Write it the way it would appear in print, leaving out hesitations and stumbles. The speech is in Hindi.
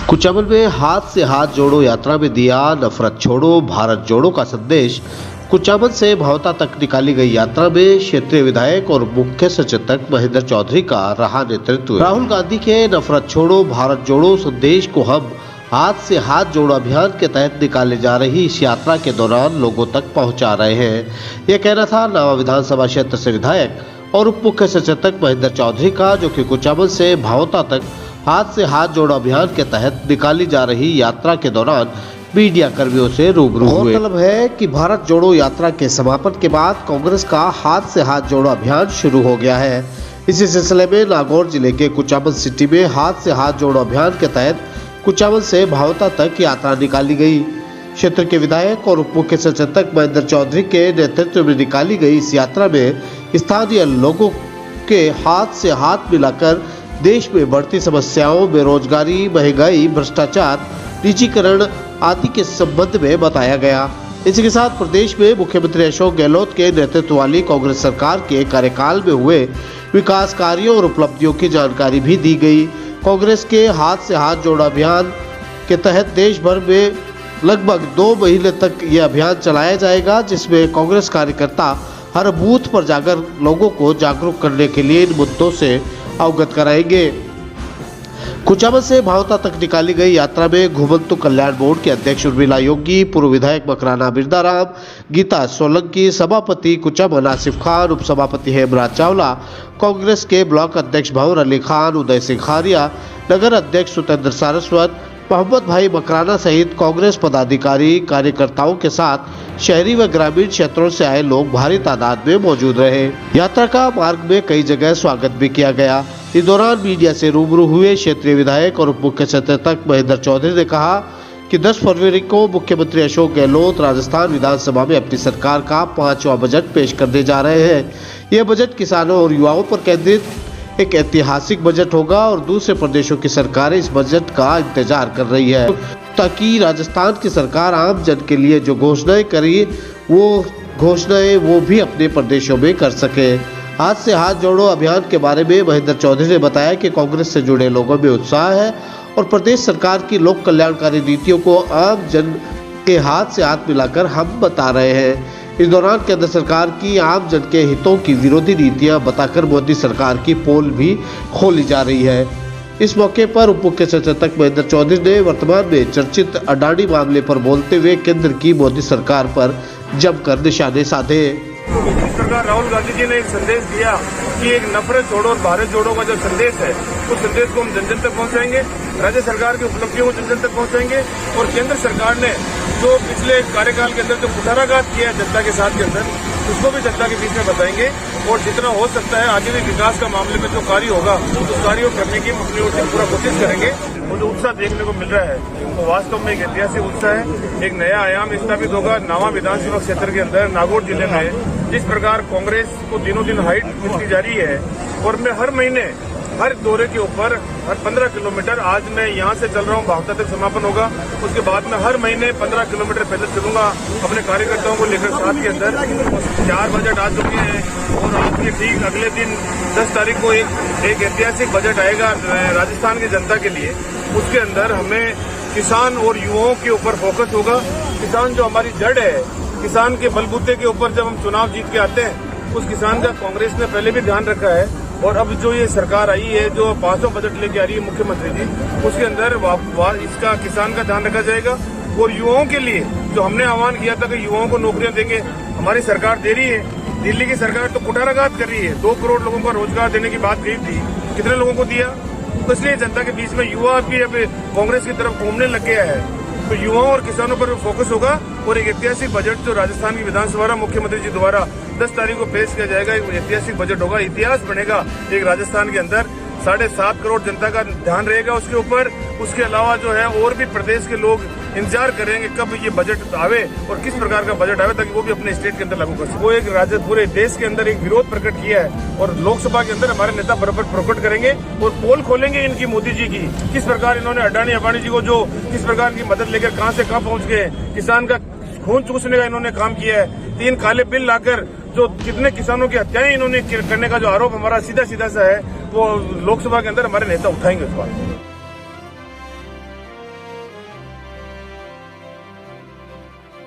कुचामन में हाथ से हाथ जोड़ो यात्रा में दिया नफरत छोड़ो भारत जोड़ो का संदेश। कुचामन से भावता तक निकाली गई यात्रा में क्षेत्रीय विधायक और मुख्य सचेतक महेंद्र चौधरी का रहा नेतृत्व। राहुल गांधी के नफरत छोड़ो भारत जोड़ो संदेश को हम हाथ से हाथ जोड़ो अभियान के तहत निकाले जा रही इस यात्रा के दौरान लोगों तक पहुंचा रहे हैं। यह कहना था नवा विधानसभा क्षेत्र से विधायक और उप मुख्य सचेतक महेंद्र चौधरी का, जो कि कुचामन से भावता तक हाथ से हाथ जोड़ो अभियान के तहत निकाली जा रही यात्रा के दौरान मीडिया कर्मियों से रूबरू हुए। गौरतलब है कि भारत जोड़ो यात्रा के समापन के बाद कांग्रेस का हाथ से हाथ जोड़ो अभियान शुरू हो गया है। इसी सिलसिले में नागौर जिले के कुचामन सिटी में हाथ से हाथ जोड़ो अभियान के तहत कुचामन से भावता तक यात्रा निकाली गई। क्षेत्र के विधायक और उप मुख्य सचेतक महेंद्र चौधरी के नेतृत्व में निकाली गई इस यात्रा में स्थानीय लोगों के हाथ से हाथ मिलाकर देश में बढ़ती समस्याओं, बेरोजगारी, महंगाई, भ्रष्टाचार, निजीकरण आदि के संबंध में बताया गया। इसी के साथ प्रदेश में मुख्यमंत्री अशोक गहलोत के नेतृत्व वाली कांग्रेस सरकार के कार्यकाल में हुए विकास कार्यों और उपलब्धियों की जानकारी भी दी गई। कांग्रेस के हाथ से हाथ जोड़ो अभियान के तहत देश भर में लगभग 2 महीने तक यह अभियान चलाया जाएगा, जिसमें कांग्रेस कार्यकर्ता हर बूथ पर जाकर लोगों को जागरूक करने के लिए इन मुद्दों से अवगत कराएंगे। कुचामन से भावता तक निकाली गई यात्रा में घुमंतु कल्याण बोर्ड के अध्यक्ष उर्मिला योगी, पूर्व विधायक मकराना बिरदाराम, गीता सोलंकी, सभापति कुचामन आसिफ खान, उप सभापति हेमराज चावला, कांग्रेस के ब्लॉक अध्यक्ष भंवर अली खान, उदय सिंह खारिया, नगर अध्यक्ष सुतेंद्र सारस्वत, मोहम्मद भाई मकराना सहित कांग्रेस पदाधिकारी कार्यकर्ताओं के साथ शहरी व ग्रामीण क्षेत्रों से आए लोग भारी तादाद में मौजूद रहे। यात्रा का मार्ग में कई जगह स्वागत भी किया गया। इस दौरान मीडिया से रूबरू हुए क्षेत्रीय विधायक और उप मुख्य सचेतक महेंद्र चौधरी ने कहा कि 10 फरवरी को मुख्यमंत्री अशोक गहलोत राजस्थान विधानसभा में अपनी सरकार का 5वां बजट पेश करने जा रहे हैं। यह बजट किसानों और युवाओं पर केंद्रित एक ऐतिहासिक बजट होगा और दूसरे प्रदेशों की सरकारें इस बजट का इंतजार कर रही है, ताकि राजस्थान की सरकार आम जन के लिए जो घोषणाएं करी वो भी अपने प्रदेशों में कर सके। हाथ से हाथ जोड़ो अभियान के बारे में महेंद्र चौधरी ने बताया कि कांग्रेस से जुड़े लोगों में उत्साह है और प्रदेश सरकार की लोक कल्याणकारी नीतियों को आम जन के हाथ से हाथ मिलाकर हम बता रहे हैं। इस दौरान केंद्र सरकार की आम जन के हितों की विरोधी नीतियां बताकर मोदी सरकार की पोल भी खोली जा रही है। इस मौके पर उप मुख्य सचेतक महेंद्र चौधरी ने वर्तमान में चर्चित अडानी मामले पर बोलते हुए केंद्र की मोदी सरकार पर जमकर निशाने साधे। सरकार राहुल गांधी जी ने एक संदेश दिया कि एक नफरत छोड़ो और भारत जोड़ो का जो संदेश है, उस संदेश को हम जन जन तक पहुंचाएंगे। राज्य सरकार की उपलब्धियों को जन जन तक पहुंचाएंगे और केंद्र सरकार ने जो पिछले कार्यकाल के अंदर जो कुठाराघात किया है जनता के साथ के अंदर, उसको भी जनता के बीच में बताएंगे और जितना हो सकता है आगे भी विकास का मामले में जो कार्य होगा उस कार्यों करने की अपनी ओर से पूरा कोशिश करेंगे। वो जो उत्साह देखने को मिल रहा है वो वास्तव में एक ऐतिहासिक उत्साह है। एक नया आयाम स्थापित होगा नवा विधानसभा क्षेत्र के अंदर नागौर जिले में। जिस प्रकार कांग्रेस को दिनों दिन हाइट मिलती जा रही है और मैं हर महीने हर दौरे के ऊपर हर 15 किलोमीटर, आज मैं यहाँ से चल रहा हूँ, भावता तक समापन होगा, उसके बाद मैं हर महीने 15 किलोमीटर पैदल चलूंगा अपने कार्यकर्ताओं को लेकर साथ के अंदर। 4 बजट आ चुके हैं और आज के ठीक अगले दिन 10 तारीख को एक ऐतिहासिक बजट आएगा राजस्थान की जनता के लिए। उसके अंदर हमें किसान और युवाओं के ऊपर फोकस होगा। किसान जो हमारी जड़ है, किसान के बलबूते के ऊपर जब हम चुनाव जीत के आते हैं, उस किसान का कांग्रेस ने पहले भी ध्यान रखा है और अब जो ये सरकार आई है, जो 5वां बजट लेके आ रही है मुख्यमंत्री जी, उसके अंदर इसका किसान का ध्यान रखा जाएगा। और युवाओं के लिए जो हमने आह्वान किया था कि युवाओं को नौकरियां देंगे, हमारी सरकार दे रही है। दिल्ली की सरकार तो कुठाराघात कर रही है, 2 करोड़ लोगों को रोजगार देने की बात कही थी, कितने लोगों को दिया? तो इसलिए जनता के बीच में युवा भी अब कांग्रेस की तरफ घूमने लग गया है। तो युवाओं और किसानों पर फोकस होगा और एक ऐतिहासिक बजट जो राजस्थान की विधानसभा मुख्यमंत्री जी द्वारा 10 तारीख को पेश किया जाएगा, एक ऐतिहासिक बजट होगा। इतिहास बनेगा एक राजस्थान के अंदर। 7.5 करोड़ जनता का ध्यान रहेगा उसके ऊपर। उसके अलावा जो है और भी प्रदेश के लोग इंतजार करेंगे कब ये बजट आवे और किस प्रकार का बजट आवे, ताकि वो भी अपने स्टेट के अंदर लागू कर सके। वो एक राज्य पूरे देश के अंदर एक विरोध प्रकट किया है और लोकसभा के अंदर हमारे नेता बराबर प्रकट करेंगे और पोल खोलेंगे इनकी मोदी जी की, किस प्रकार इन्होंने अडानी अंबानी जी को जो किस प्रकार की मदद लेकर कहां से कहां पहुंच गए। किसान का खून चूसने का इन्होंने काम किया है। 3 काले बिल लाकर जो कितने किसानों की हत्याएं इन्होंने करने का जो आरोप हमारा सीधा सीधा सा है, वो लोकसभा के अंदर हमारे नेता उठाएंगे उस बात।